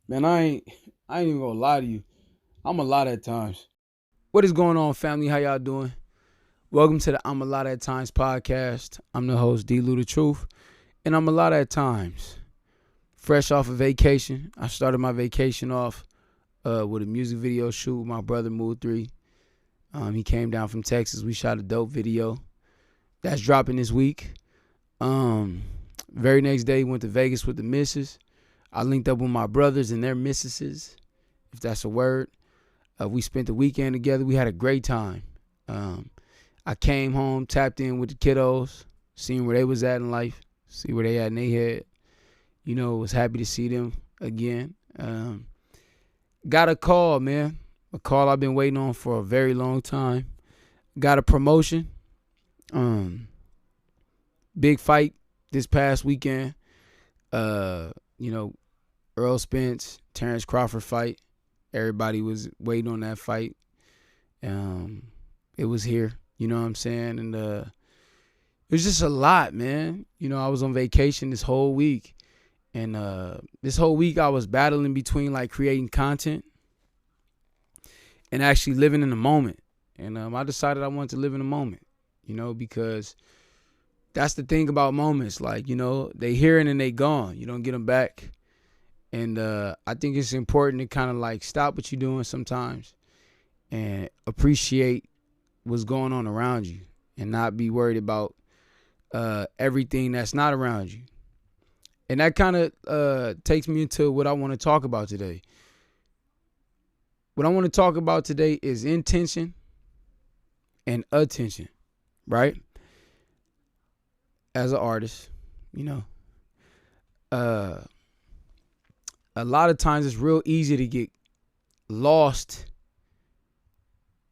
Man, I ain't even gonna lie to you. I'm a lot at times. What is going on, family? How y'all doing? Welcome to the I'm a lot at times podcast. I'm the host, dlouthetruth, and I'm a lot at times. Fresh off a vacation. I started my vacation off with a music video shoot with my brother Mood 3. He came down from Texas. We shot a dope video. That's dropping this week. Very next day, went to Vegas with the missus. I linked up with my brothers and their missuses, if that's a word. We spent the weekend together. We had a great time. I came home, tapped in with the kiddos, seeing where they was at in life, see where they at in their head. Was happy to see them again. Got a call, man. A call I've been waiting on for a very long time. Got a promotion. Big fight this past weekend. Earl Spence, Terrence Crawford fight. Everybody was waiting on that fight. It was here, you know what I'm saying? And it was just a lot, man. I was on vacation this whole week. And this whole week I was battling between like creating content and actually living in the moment. And I decided I wanted to live in the moment, because that's the thing about moments. Like, they here and then they gone. You don't get them back. And I think it's important to kind of like stop what you're doing sometimes and appreciate what's going on around you and not be worried about everything that's not around you. And that kind of takes me into what I want to talk about today. What I want to talk about today is intention and attention, right? As an artist, a lot of times it's real easy to get lost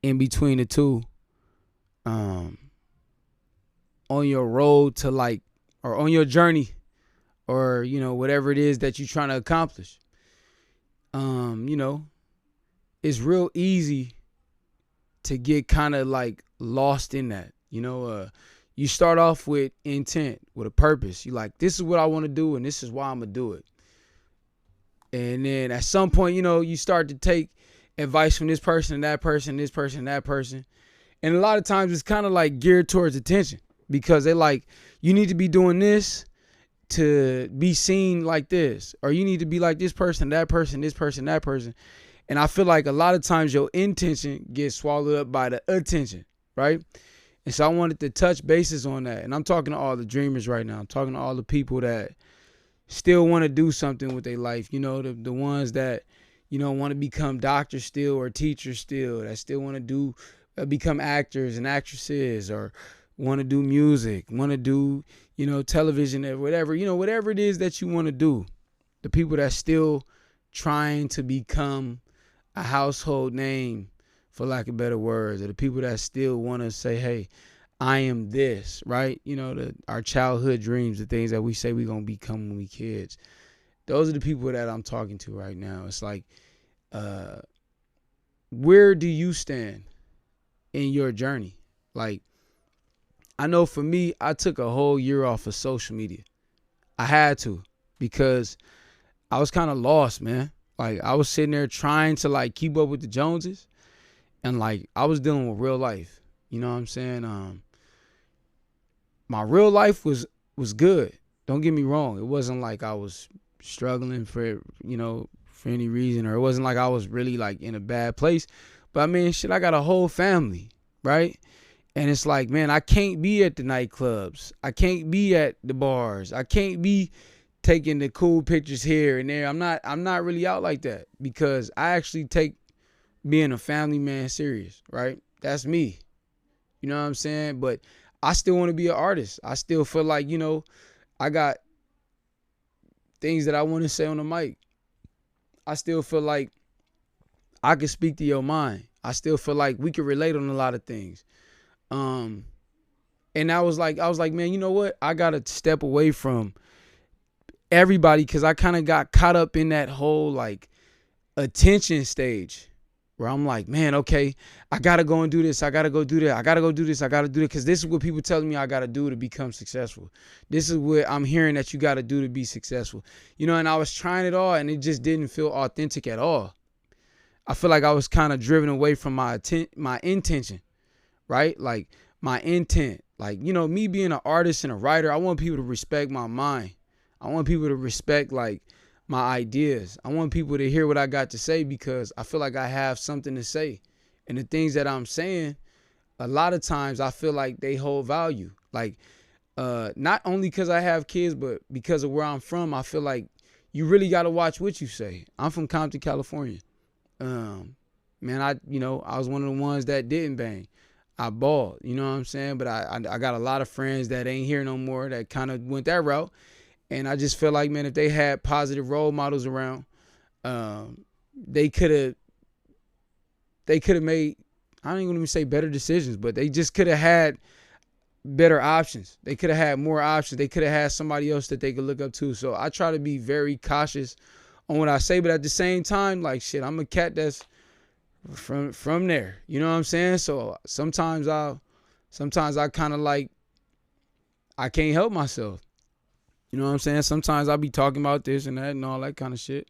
in between the two on your road to like, or on your journey, or whatever it is that you're trying to accomplish. It's real easy to get kind of like lost in that. You start off with intent, with a purpose. You like, this is what I want to do and this is why I'm gonna do it. And then at some point, you start to take advice from this person, that person, this person, that person. And a lot of times it's kind of like geared towards attention because they like, you need to be doing this to be seen like this, or you need to be like this person, that person, this person, that person. And I feel like a lot of times your intention gets swallowed up by the attention, right? And so I wanted to touch bases on that. And I'm talking to all the dreamers right now. I'm talking to all the people that still want to do something with their life. The ones that, want to become doctors still or teachers still, that still want to do, become actors and actresses, or want to do music, want to do, television or whatever, whatever it is that you want to do. The people that still trying to become a household name, for lack of better words, or the people that still want to say, hey, I am this, right? Our childhood dreams, the things that we say we're going to become when we kids. Those are the people that I'm talking to right now. It's like, where do you stand in your journey? Like, I know for me, I took a whole year off of social media. I had to, because I was kind of lost, man. Like, I was sitting there trying to like keep up with the Joneses, and like I was dealing with real life. You know what I'm saying? My real life was good. Don't get me wrong. It wasn't like I was struggling for any reason, or it wasn't like I was really like in a bad place. But I mean, shit, I got a whole family, right? And it's like, man, I can't be at the nightclubs. I can't be at the bars. I can't be taking the cool pictures here and there. I'm not really out like that, because I actually take being a family man serious, right? That's me. You know what I'm saying? But I still want to be an artist. I still feel like, I got things that I want to say on the mic. I still feel like I can speak to your mind. I still feel like we can relate on a lot of things. And I was like, man, you know what? I got to step away from everybody, because I kind of got caught up in that whole like attention stage. where I'm like, man, okay, I gotta go and do this. I gotta go do that. I gotta go do this. I gotta do it. Because this is what people telling me I gotta do to become successful. This is what I'm hearing that you gotta do to be successful. You know, and I was trying it all and it just didn't feel authentic at all. I feel like I was kind of driven away from my intention, right? Like my intent. Like, you know, me being an artist and a writer, I want people to respect my mind. I want people to respect like my ideas. I want people to hear what I got to say because I feel like I have something to say. And the things that I'm saying, a lot of times I feel like they hold value. Like, not only because I have kids, but because of where I'm from, I feel like you really got to watch what you say. I'm from Compton, California. Man, I was one of the ones that didn't bang. I balled, you know what I'm saying? But I got a lot of friends that ain't here no more that kind of went that route. And I just feel like, man, if they had positive role models around, they could have made, I don't even say better decisions, but they just could have had better options. They could have had more options. They could have had somebody else that they could look up to. So I try to be very cautious on what I say, but at the same time, like, shit, I'm a cat that's from there. You know what I'm saying? So sometimes I kind of like, I can't help myself. You know what I'm saying? Sometimes I'll be talking about this and that and all that kind of shit.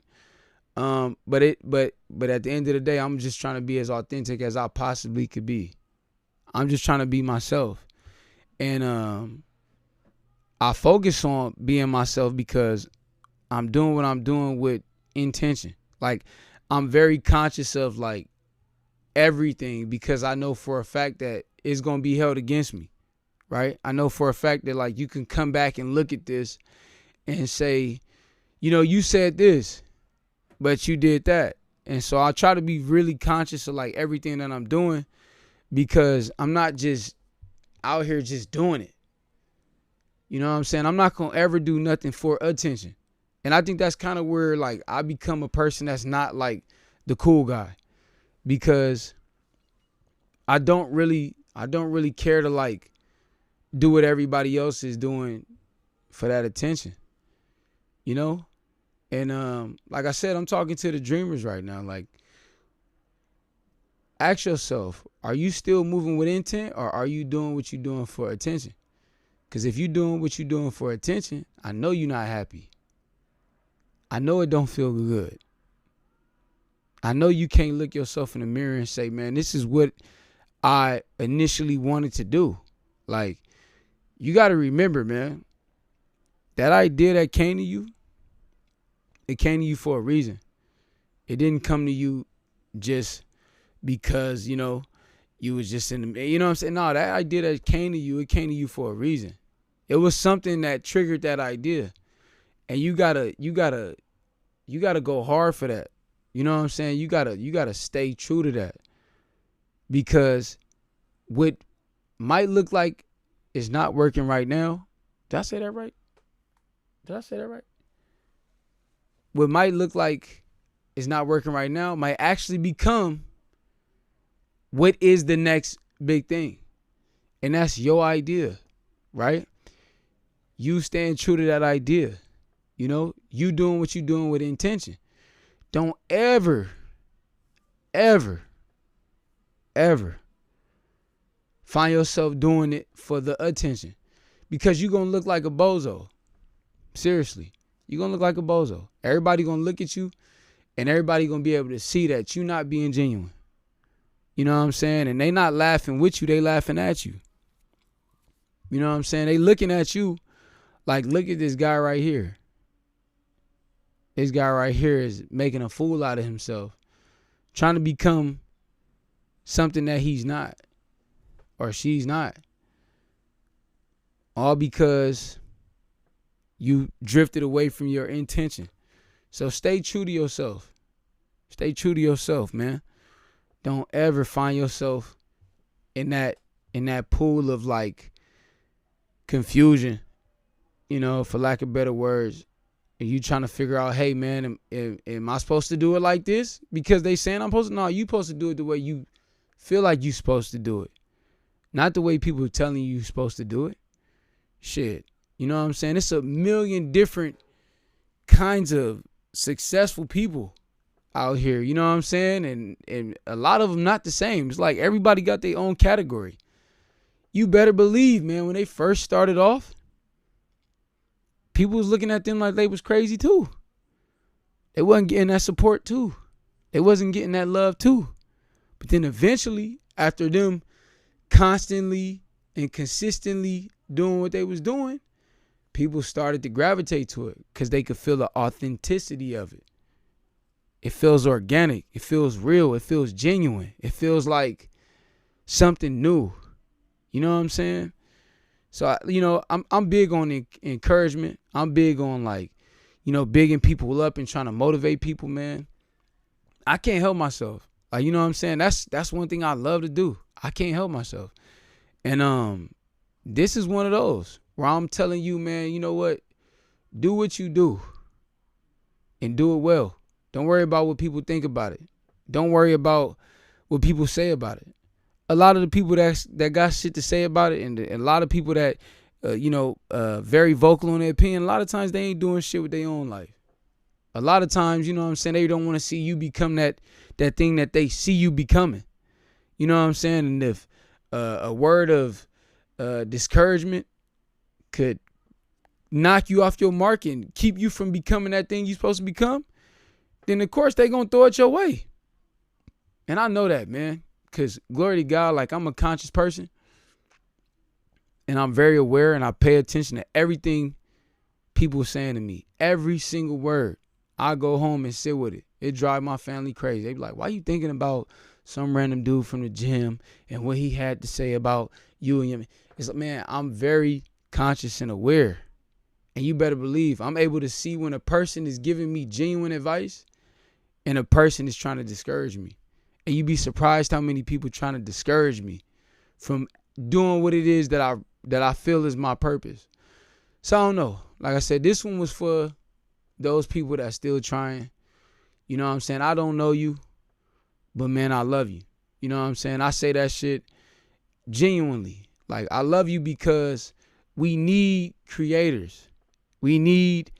But at the end of the day, I'm just trying to be as authentic as I possibly could be. I'm just trying to be myself. And I focus on being myself because I'm doing what I'm doing with intention. Like, I'm very conscious of like everything because I know for a fact that it's going to be held against me. Right? I know for a fact that like you can come back and look at this and say, you know, you said this, but you did that. And so I try to be really conscious of like everything that I'm doing because I'm not just out here just doing it. You know what I'm saying? I'm not going to ever do nothing for attention. And I think that's kind of where like I become a person that's not like the cool guy because I don't really care to like do what everybody else is doing for that attention, you know? And like I said, I'm talking to the dreamers right now. Like, ask yourself, are you still moving with intent or are you doing what you're doing for attention? Because if you're doing what you're doing for attention, I know you're not happy. I know it don't feel good. I know you can't look yourself in the mirror and say, man, this is what I initially wanted to do. Like, you got to remember, man, that idea that came to you, it came to you for a reason. It didn't come to you just because, you know, you was just in the, you know what I'm saying? No, that idea that came to you, it came to you for a reason. It was something that triggered that idea. And you gotta go hard for that. You know what I'm saying? You gotta stay true to that. Because what might look like is not working right now. Did I say that right? What might look like is not working right now might actually become what is the next big thing. And that's your idea, right? You staying true to that idea. You know, you doing what you're doing with intention. Don't ever find yourself doing it for the attention because you're going to look like a bozo. Seriously, you're going to look like a bozo. Everybody going to look at you and everybody going to be able to see that you're not being genuine. You know what I'm saying? And they not laughing with you, they laughing at you. You know what I'm saying? They looking at you like, look at this guy right here. This guy right here is making a fool out of himself, trying to become something that he's not or she's not. All because you drifted away from your intention. So stay true to yourself. Stay true to yourself, man. Don't ever find yourself in that pool of like confusion, you know, for lack of better words. And you trying to figure out, hey, man, am I supposed to do it like this? Because they saying I'm supposed to. No, you supposed to do it the way you feel like you supposed to do it. Not the way people are telling you you're supposed to do it. Shit. You know what I'm saying? It's a million different kinds of successful people out here, you know what I'm saying? And a lot of them not the same. It's like everybody got their own category. You better believe, man, when they first started off, people was looking at them like they was crazy too. They wasn't getting that support too. They wasn't getting that love too. But then eventually, after them constantly and consistently doing what they was doing, people started to gravitate to it because they could feel the authenticity of it. It feels organic. It feels real. It feels genuine. It feels like something new. You know what I'm saying? So, I'm big on encouragement. I'm big on, like, bigging people up and trying to motivate people, man. I can't help myself. Like, you know what I'm saying? That's one thing I love to do. I can't help myself. And this is one of those where I'm telling you, man, you know what? Do what you do and do it well. Don't worry about what people think about it. Don't worry about what people say about it. A lot of the people that got shit to say about it, and a lot of people that, very vocal on their opinion, a lot of times they ain't doing shit with their own life. A lot of times, you know what I'm saying, they don't want to see you become that thing that they see you becoming. You know what I'm saying? And if a word of discouragement could knock you off your mark and keep you from becoming that thing you're supposed to become, then of course they gonna throw it your way. And I know that, man, because glory to God, like, I'm a conscious person and I'm very aware and I pay attention to everything people are saying to me. Every single word. I go home and sit with it. It drives my family crazy. They be like, why you thinking about some random dude from the gym and what he had to say about you and him? It's like, man, I'm very conscious and aware. And you better believe I'm able to see when a person is giving me genuine advice and a person is trying to discourage me. And you'd be surprised how many people trying to discourage me from doing what it is that I feel is my purpose. So I don't know. Like I said, this one was for those people that still trying. You know what I'm saying? I don't know you, but man, I love you. You know what I'm saying? I say that shit genuinely. Like, I love you because we need creators. We need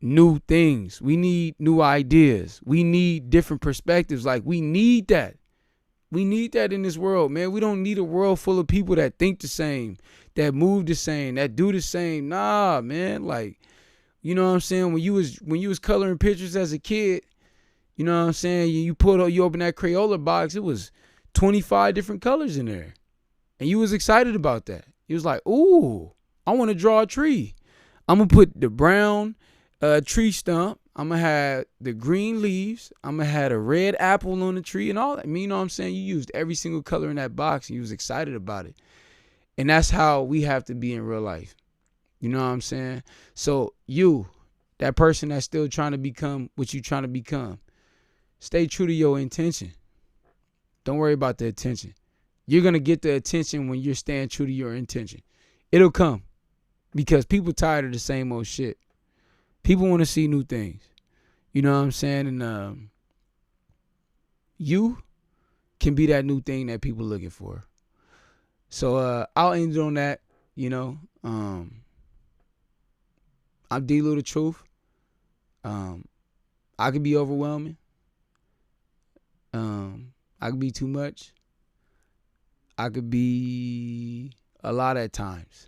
new things. We need new ideas. We need different perspectives. Like, we need that. We need that in this world, man. We don't need a world full of people that think the same, that move the same, that do the same. Nah, man. Like, you know what I'm saying? When you was coloring pictures as a kid, you know what I'm saying? You open that Crayola box, it was 25 different colors in there. And you was excited about that. You was like, ooh, I want to draw a tree. I'm going to put the brown tree stump. I'm going to have the green leaves. I'm going to have a red apple on the tree and all that. I mean, you know what I'm saying? You used every single color in that box and you was excited about it. And that's how we have to be in real life. You know what I'm saying? So you, that person that's still trying to become what you trying to become, stay true to your intention. Don't worry about the attention. You're going to get the attention when you're staying true to your intention. It'll come because people tired of the same old shit. People want to see new things. You know what I'm saying? And you can be that new thing that people looking for. So I'll end it on that, you know. I'm dlouthetruth. I could be overwhelming. I could be too much. I could be a lot at times.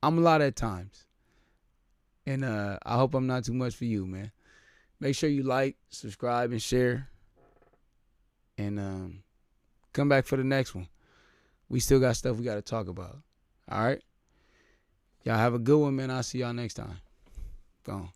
I'm a lot at times. And I hope I'm not too much for you, man. Make sure you like, subscribe, and share. And come back for the next one. We still got stuff we got to talk about. All right? Y'all have a good one, man. I'll see y'all next time. Go on.